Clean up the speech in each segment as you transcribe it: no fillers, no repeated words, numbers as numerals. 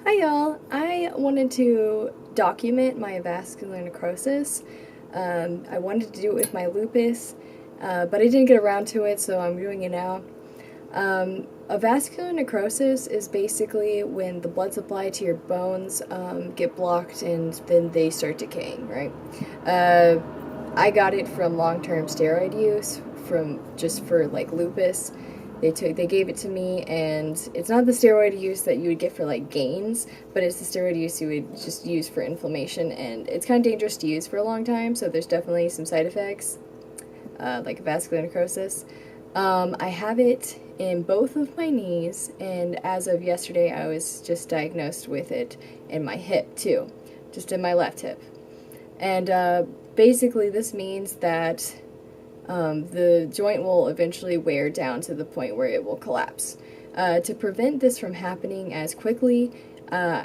Hi y'all, I wanted to document my avascular necrosis. I wanted to do it with my lupus, but I didn't get around to it, so I'm doing it now. Avascular necrosis is basically when the blood supply to your bones get blocked and then they start decaying, right? I got it from long-term steroid use, from just for like lupus. They gave it to me, and it's not the steroid use that you would get for like gains, but it's the steroid use you would just use for inflammation, and it's kind of dangerous to use for a long time, so there's definitely some side effects, like vascular necrosis. I have it in both of my knees, and as of yesterday I was just diagnosed with it in my hip too, just in my left hip. And basically this means that the joint will eventually wear down to the point where it will collapse. To prevent this from happening as quickly,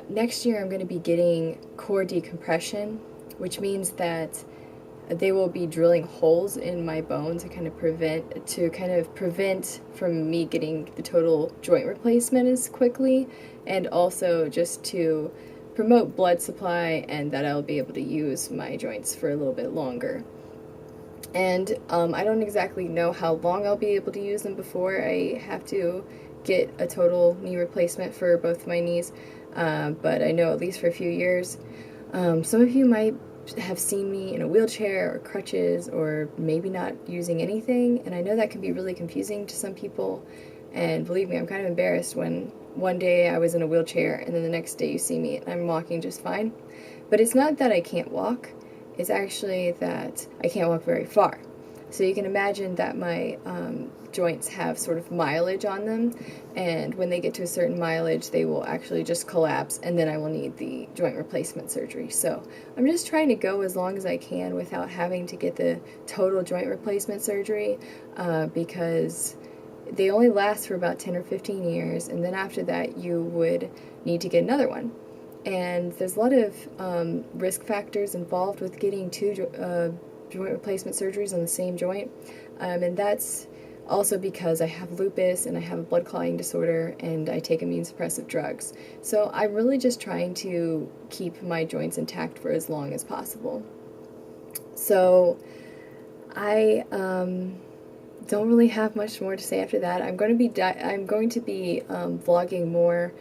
next year I'm going to be getting core decompression, which means that they will be drilling holes in my bones to kind of prevent from me getting the total joint replacement as quickly, and also just to promote blood supply and that I'll be able to use my joints for a little bit longer. And I don't exactly know how long I'll be able to use them before I have to get a total knee replacement for both my knees, but I know at least for a few years. Some of you might have seen me in a wheelchair or crutches or maybe not using anything, and I know that can be really confusing to some people, and believe me, I'm kind of embarrassed when one day I was in a wheelchair and then the next day you see me and I'm walking just fine. But it's not that I can't walk, it's actually that I can't walk very far. So you can imagine that my joints have sort of mileage on them, and when they get to a certain mileage they will actually just collapse, and then I will need the joint replacement surgery. So I'm just trying to go as long as I can without having to get the total joint replacement surgery, because they only last for about 10 or 15 years, and then after that you would need to get another one. And there's a lot of risk factors involved with getting two joint replacement surgeries on the same joint, and that's also because I have lupus and I have a blood clotting disorder and I take immune suppressive drugs. So I'm really just trying to keep my joints intact for as long as possible. So I don't really have much more to say after that. I'm going to be vlogging more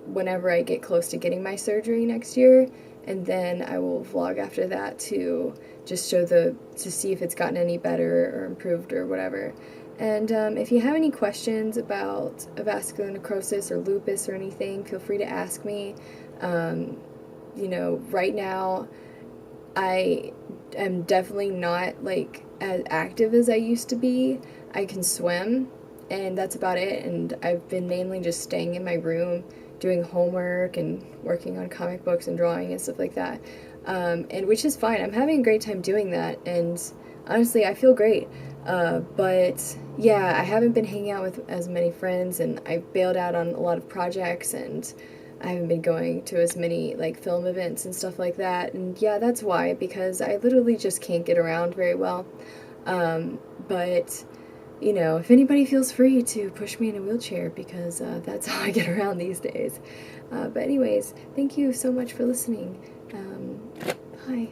whenever I get close to getting my surgery next year, and then I will vlog after that to just to see if it's gotten any better or improved or whatever. And if you have any questions about avascular necrosis or lupus or anything, feel free to ask me. Right now I am definitely not like as active as I used to be. I can swim, and that's about it, and I've been mainly just staying in my room doing homework and working on comic books and drawing and stuff like that, and which is fine. I'm having a great time doing that, and honestly I feel great, but yeah, I haven't been hanging out with as many friends, and I've bailed out on a lot of projects, and I haven't been going to as many like film events and stuff like that, and yeah, that's why, because I literally just can't get around very well. But if anybody feels free to push me in a wheelchair, because that's how I get around these days. But anyways, thank you so much for listening. Bye.